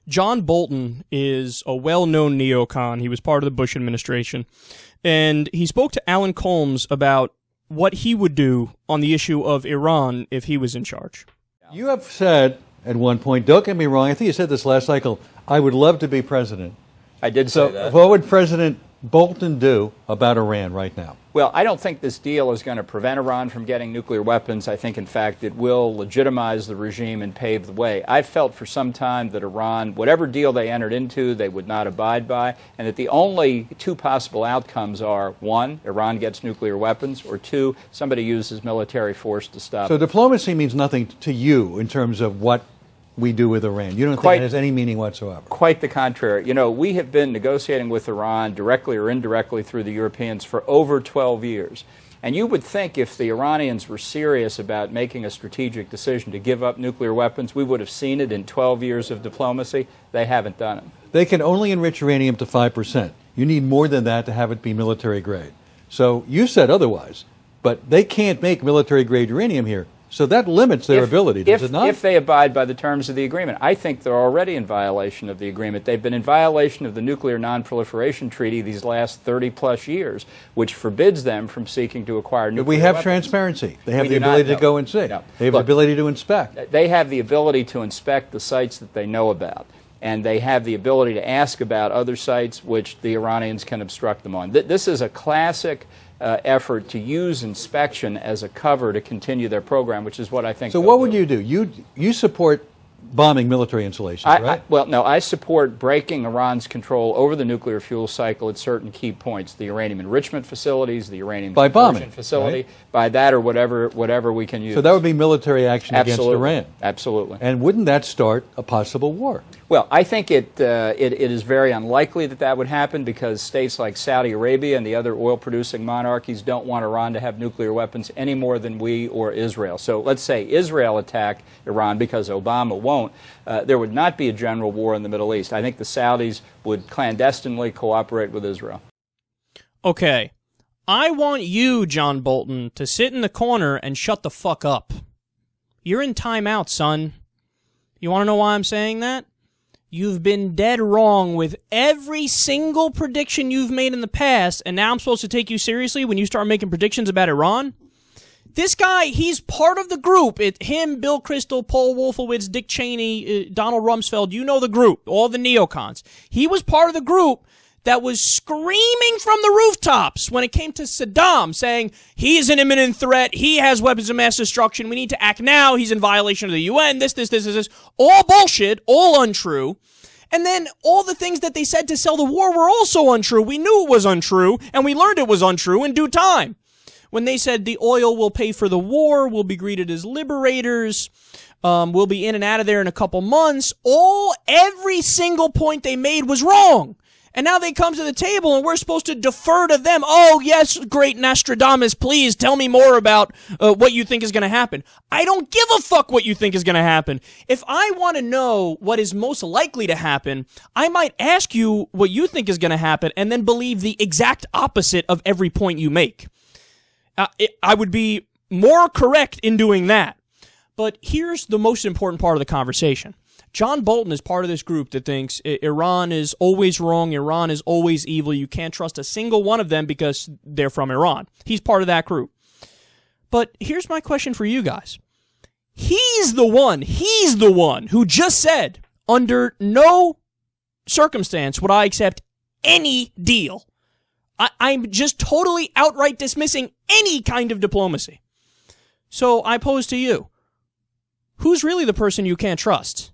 John Bolton is a well-known neocon. He was part of the Bush administration. And he spoke to Alan Colmes about what he would do on the issue of Iran if he was in charge. You have said at one point, don't get me wrong, I think you said this last cycle, I would love to be president. I did say that. What would President Bolton do about Iran right now? Well, I don't think this deal is going to prevent Iran from getting nuclear weapons. I think, in fact, it will legitimize the regime and pave the way. I've felt for some time that Iran, whatever deal they entered into, they would not abide by, and that the only two possible outcomes are, one, Iran gets nuclear weapons, or two, somebody uses military force to stop it. So diplomacy means nothing to you in terms of what we do with Iran. You don't think it has any meaning whatsoever? Quite the contrary. You know, we have been negotiating with Iran directly or indirectly through the Europeans for over 12 years. And you would think if the Iranians were serious about making a strategic decision to give up nuclear weapons, we would have seen it in 12 years of diplomacy. They haven't done it. They can only enrich uranium to 5%. You need more than that to have it be military grade. So you said otherwise, but they can't make military grade uranium here. So that limits their ability, does it not? If they abide by the terms of the agreement. I think they're already in violation of the agreement. They've been in violation of the Nuclear Non-Proliferation Treaty these last 30-plus years, which forbids them from seeking to acquire nuclear weapons. We have transparency. They have the ability to go and see. No. They have the ability to inspect. They have the ability to inspect the sites that they know about. And they have the ability to ask about other sites which the Iranians can obstruct them on. This is a classic effort to use inspection as a cover to continue their program, which is what I think. So what would you do? You support bombing military installations, right? Well, no, I support breaking Iran's control over the nuclear fuel cycle at certain key points, the uranium enrichment facilities, the uranium conversion facility, right? By that or whatever we can use. So that would be military action against Iran. Absolutely. And wouldn't that start a possible war? Well, I think it is very unlikely that that would happen because states like Saudi Arabia and the other oil-producing monarchies don't want Iran to have nuclear weapons any more than we or Israel. So let's say Israel attacked Iran because Obama won't. There would not be a general war in the Middle East. I think the Saudis would clandestinely cooperate with Israel. Okay. I want you, John Bolton, to sit in the corner and shut the fuck up. You're in timeout, son. You want to know why I'm saying that? You've been dead wrong with every single prediction you've made in the past, and now I'm supposed to take you seriously when you start making predictions about Iran? This guy, he's part of the group. Him, Bill Kristol, Paul Wolfowitz, Dick Cheney, Donald Rumsfeld, you know the group, all the neocons. He was part of the group that was screaming from the rooftops when it came to Saddam, saying he is an imminent threat, he has weapons of mass destruction, we need to act now, he's in violation of the UN, this. All bullshit, all untrue. And then all the things that they said to sell the war were also untrue. We knew it was untrue, and we learned it was untrue in due time. When they said the oil will pay for the war, we'll be greeted as liberators, we'll be in and out of there in a couple months, every single point they made was wrong. And now they come to the table and we're supposed to defer to them. Oh, yes, great Nostradamus, please tell me more about what you think is going to happen. I don't give a fuck what you think is going to happen. If I want to know what is most likely to happen, I might ask you what you think is going to happen and then believe the exact opposite of every point you make. I would be more correct in doing that. But here's the most important part of the conversation. John Bolton is part of this group that thinks Iran is always wrong, Iran is always evil, you can't trust a single one of them because they're from Iran. He's part of that group. But here's my question for you guys. He's the one who just said, under no circumstance would I accept any deal. I'm just totally outright dismissing any kind of diplomacy. So I pose to you, who's really the person you can't trust?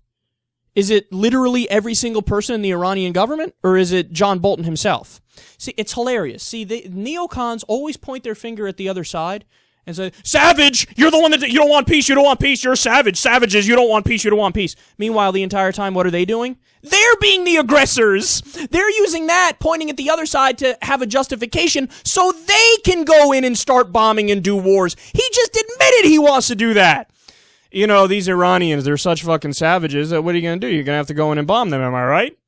Is it literally every single person in the Iranian government, or is it John Bolton himself? See, it's hilarious. See, the neocons always point their finger at the other side and say, savage, you're the one that you don't want peace, you're a savage, savages, you don't want peace. Meanwhile, the entire time, what are they doing? They're being the aggressors. They're using that, pointing at the other side to have a justification so they can go in and start bombing and do wars. He just admitted he wants to do that. You know, these Iranians, they're such fucking savages. What are you going to do? You're going to have to go in and bomb them, am I right?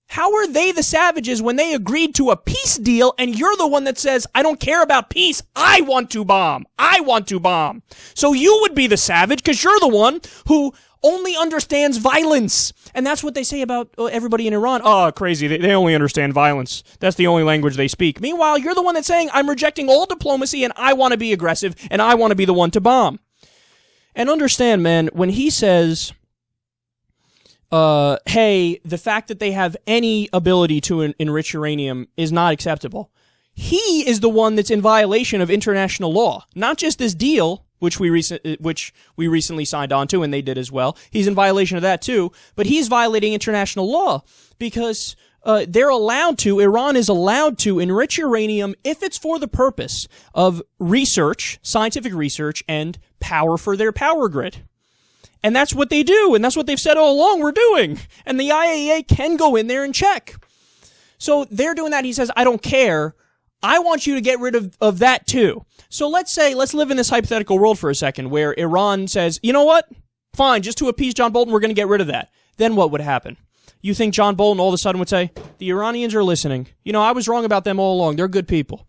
How are they the savages when they agreed to a peace deal and you're the one that says, I don't care about peace, I want to bomb. So you would be the savage because you're the one who only understands violence. And that's what they say about everybody in Iran. Oh, crazy. They only understand violence. That's the only language they speak. Meanwhile, you're the one that's saying, I'm rejecting all diplomacy and I want to be aggressive and I want to be the one to bomb. And understand, man, when he says, hey, the fact that they have any ability to enrich uranium is not acceptable, he is the one that's in violation of international law. Not just this deal, which we recently signed on to, and they did as well. He's in violation of that too, but he's violating international law because Iran is allowed to enrich uranium if it's for the purpose of research, scientific research, and power for their power grid. And that's what they do, and that's what they've said all along we're doing. And the IAEA can go in there and check. So they're doing that. He says, I don't care. I want you to get rid of that too. So let's live in this hypothetical world for a second where Iran says, you know what? Fine, just to appease John Bolton, we're going to get rid of that. Then what would happen? You think John Bolton all of a sudden would say, the Iranians are listening. You know, I was wrong about them all along. They're good people.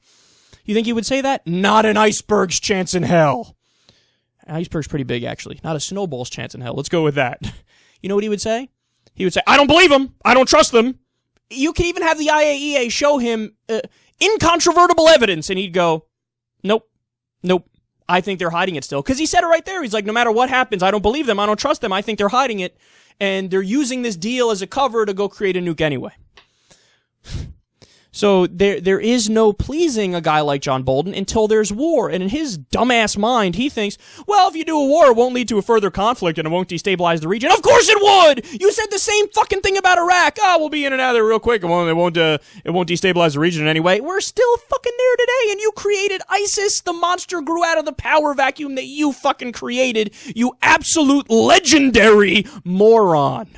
You think he would say that? Not an iceberg's chance in hell. An iceberg's pretty big, actually. Not a snowball's chance in hell. Let's go with that. You know what he would say? He would say, I don't believe them. I don't trust them. You can even have the IAEA show him incontrovertible evidence, and he'd go, nope. I think they're hiding it still. Because he said it right there. He's like, no matter what happens, I don't believe them. I don't trust them. I think they're hiding it. And they're using this deal as a cover to go create a nuke anyway. So there is no pleasing a guy like John Bolton until there's war. And in his dumbass mind, he thinks, well, if you do a war, it won't lead to a further conflict and it won't destabilize the region. Of course it would! You said the same fucking thing about Iraq. Oh, we'll be in and out of there real quick. It won't destabilize the region in any way. We're still fucking there today, and you created ISIS. The monster grew out of the power vacuum that you fucking created. You absolute legendary moron.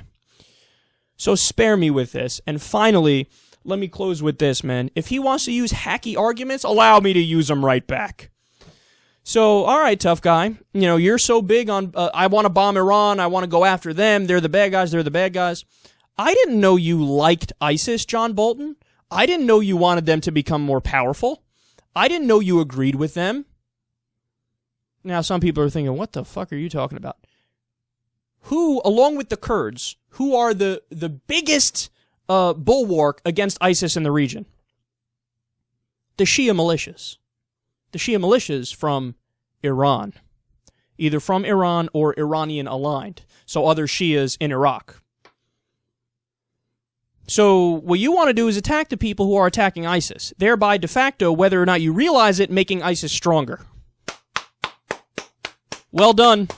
So spare me with this. And finally, let me close with this, man. If he wants to use hacky arguments, allow me to use them right back. So, all right, tough guy. You know, you're so big on, I want to bomb Iran, I want to go after them, they're the bad guys. I didn't know you liked ISIS, John Bolton. I didn't know you wanted them to become more powerful. I didn't know you agreed with them. Now, some people are thinking, what the fuck are you talking about? Who, along with the Kurds, who are the biggest bulwark against ISIS in the region? The Shia militias. The Shia militias from Iran. Either from Iran or Iranian aligned. So other Shias in Iraq. So what you want to do is attack the people who are attacking ISIS. Thereby, de facto, whether or not you realize it, making ISIS stronger. Well done.